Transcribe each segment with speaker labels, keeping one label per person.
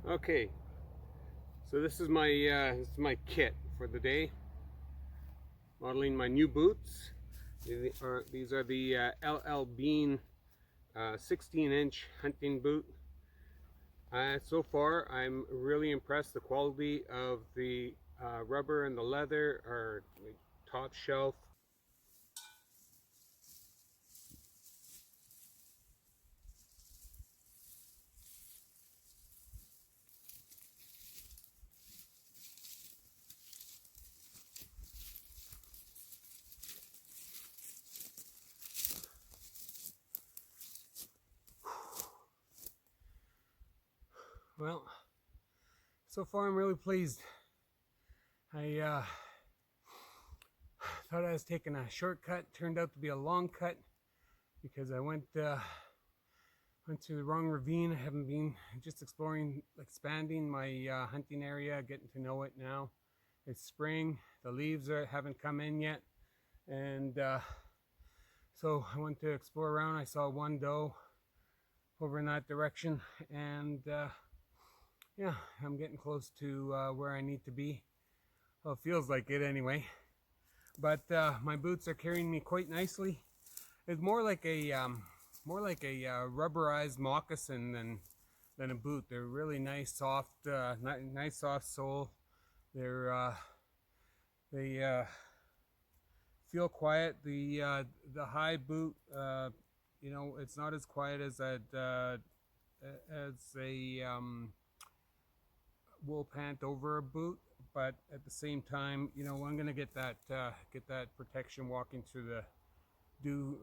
Speaker 1: Okay, so this is my kit for the day. Modeling my new boots. These are the LL Bean 16-inch hunting boot. So far, I'm really impressed. The quality of the rubber and the leather are like top shelf. Well, so far I'm really pleased. I thought I was taking a shortcut. Turned out to be a long cut because I went to the wrong ravine. I haven't been just exploring, expanding my hunting area, getting to know it now. It's spring. The leaves haven't come in yet, and so I went to explore around. I saw one doe over in that direction, and yeah, I'm getting close to where I need to be. Well, it feels like it anyway. But my boots are carrying me quite nicely. It's more like a rubberized moccasin than a boot. They're really nice, soft, nice soft sole. They feel quiet. The high boot, it's not as quiet as a wool pant over a boot, but at the same time, I'm gonna get that protection walking through the dew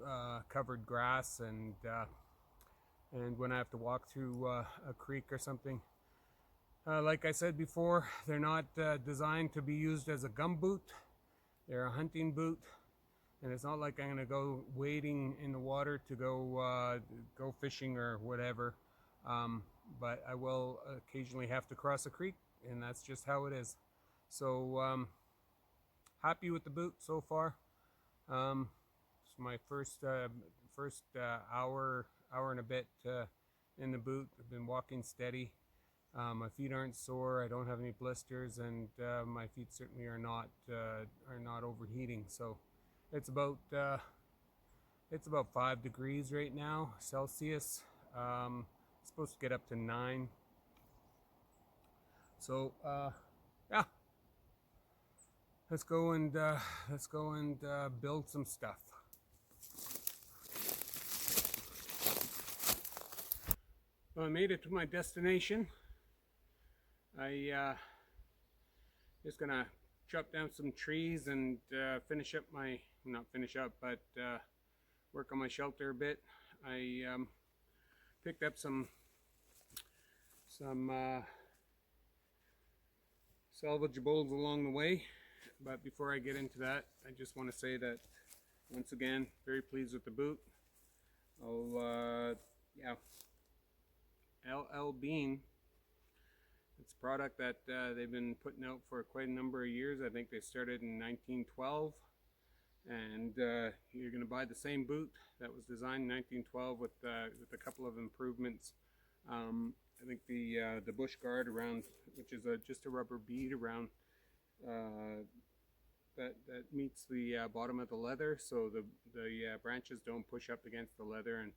Speaker 1: covered grass, and when I have to walk through a creek or something. Like I said before, they're not designed to be used as a gum boot. They're a hunting boot, and it's not like I'm gonna go wading in the water to go fishing or whatever. But I will occasionally have to cross a creek, and that's just how it is. So happy with the boot so far. It's my first hour and a bit in the boot. I've been walking steady. My feet aren't sore. I don't have any blisters, and my feet certainly are not overheating. So it's about 5 degrees right now Celsius. It's supposed to get up to 9. So yeah, let's go and build some stuff. Well, I made it to my destination. I just gonna chop down some trees and finish up not finish up, but work on my shelter a bit. I picked up some salvageables along the way, but before I get into that, I just want to say that once again, very pleased with the boot. Yeah, LL Bean. It's a product that they've been putting out for quite a number of years. I think they started in 1912, and you're going to buy the same boot that was designed in 1912 with a couple of improvements. I think the bush guard around, which is just a rubber bead around that meets the bottom of the leather, so the branches don't push up against the leather and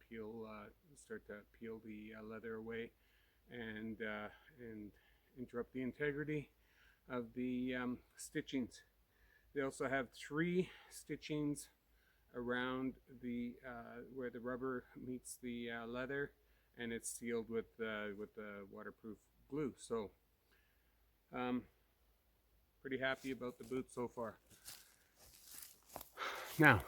Speaker 1: start to peel the leather away, and interrupt the integrity of the stitchings. They also have 3 stitchings around where the rubber meets the leather, and it's sealed with the waterproof glue. So pretty happy about the boot so far. Now,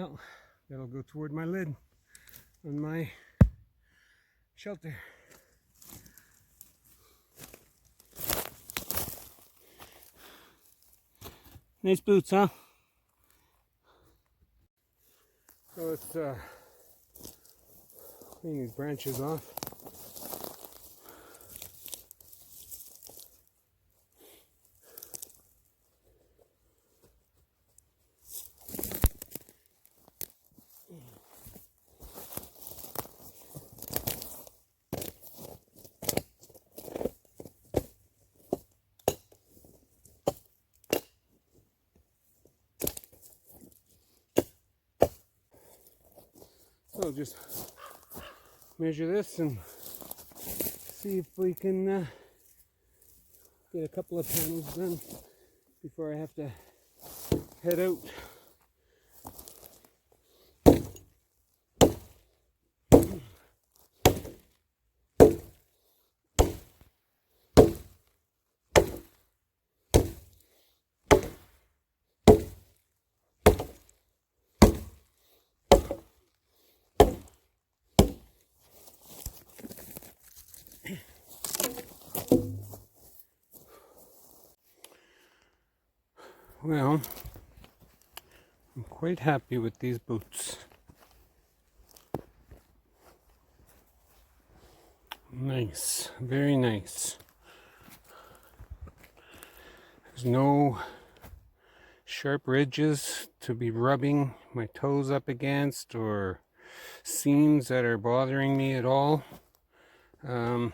Speaker 1: Well, that'll go toward my lid on my shelter. Nice boots, huh? So let's clean these branches off. So just measure this and see if we can get a couple of panels done before I have to head out. Well, I'm quite happy with these boots. Nice, very nice. There's no sharp ridges to be rubbing my toes up against or seams that are bothering me at all. I've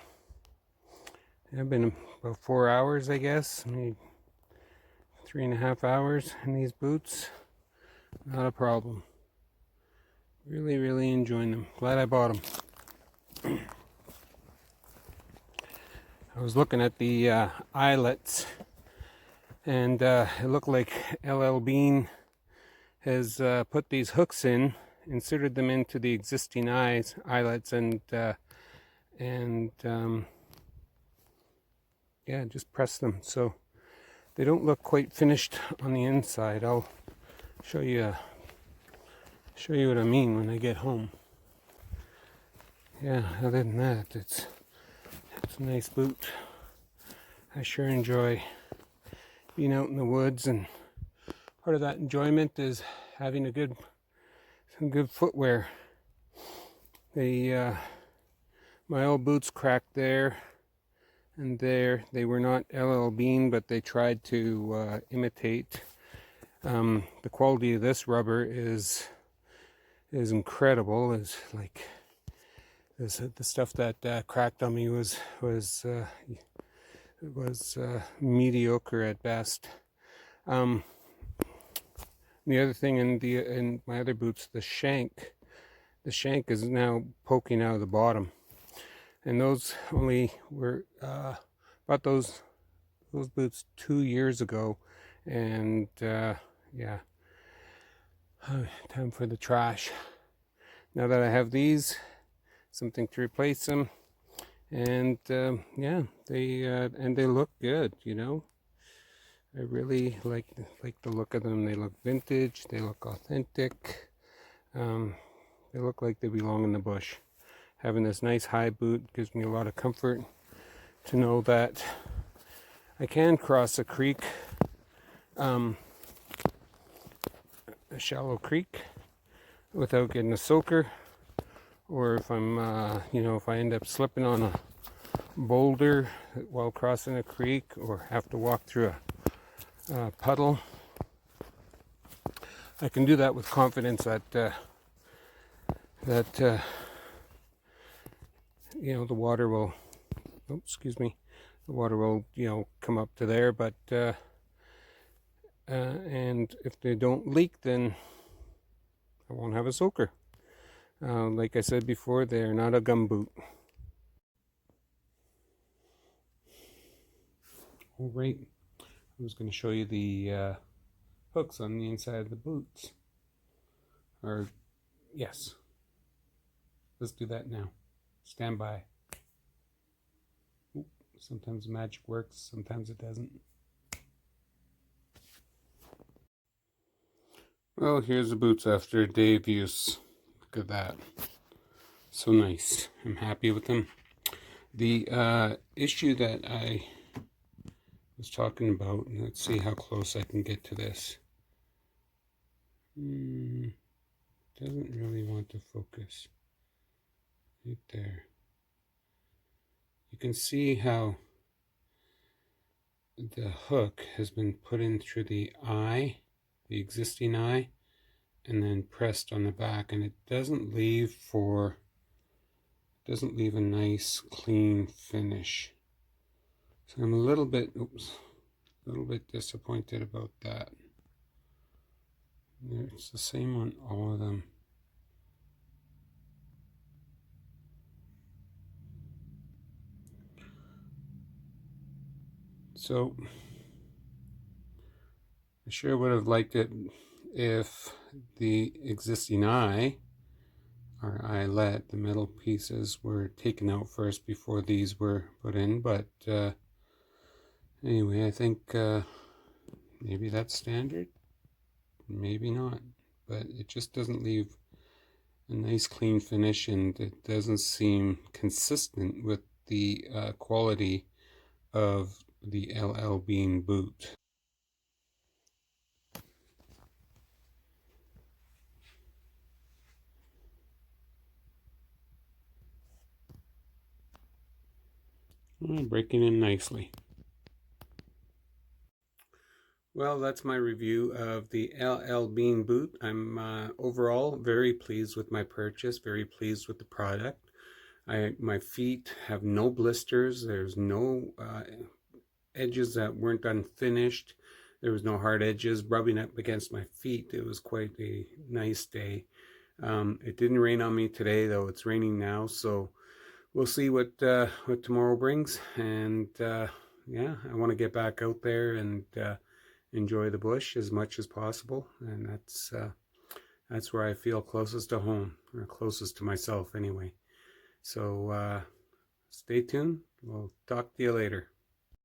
Speaker 1: been about 4 hours, I guess, maybe 3.5 hours in these boots. Not a problem. Really, really enjoying them. Glad I bought them. I was looking at the eyelets, and it looked like LL Bean has put these hooks in, inserted them into the existing eyelets, and yeah, just press them. So they don't look quite finished on the inside. I'll show you what I mean when I get home. Yeah, other than that, it's a nice boot. I sure enjoy being out in the woods, and part of that enjoyment is having some good footwear. My old boots cracked there and there. They were not LL Bean, but they tried to imitate. The quality of this rubber is incredible. It's like the stuff that cracked on me was mediocre at best. The other thing in my other boots, the shank is now poking out of the bottom, and those only were bought those boots 2 years ago, and yeah, time for the trash. Now that I have these, something to replace them, and yeah, they look good, you know. I really like the look of them. They look vintage, they look authentic, they look like they belong in the bush. Having this nice high boot gives me a lot of comfort to know that I can cross a creek, a shallow creek, without getting a soaker, or if I'm if I end up slipping on a boulder while crossing a creek, or have to walk through a puddle, I can do that with confidence that the water will, the water will come up to there, but and if they don't leak, then I won't have a soaker. Like I said before, they're not a gum boot. All right, I was going to show you the hooks on the inside of the boots. Or, yes. Let's do that now. Stand by. Ooh, sometimes magic works, sometimes it doesn't. Well, here's the boots after a day of use. Look at that. So nice. I'm happy with them. The issue that I was talking about, let's see how close I can get to this. Doesn't really want to focus. Right there. You can see how the hook has been put in through the eye, the existing eye, and then pressed on the back, and it doesn't leave a nice clean finish. So I'm a little bit disappointed about that. It's the same on all of them. So I sure would have liked it if the existing eye, or eyelet, the metal pieces, were taken out first before these were put in, but anyway, I think maybe that's standard, maybe not, but it just doesn't leave a nice clean finish, and it doesn't seem consistent with the quality of the LL Bean boot. Breaking in nicely. Well, that's my review of the LL Bean boot. I'm overall very pleased with my purchase, very pleased with the product. My feet have no blisters. There's no edges that weren't unfinished. There was no hard edges rubbing up against my feet. It was quite a nice day. It didn't rain on me today, though. It's raining now, so we'll see what tomorrow brings. And yeah, I want to get back out there and enjoy the bush as much as possible, and that's where I feel closest to home, or closest to myself anyway. So stay tuned. We'll talk to you later.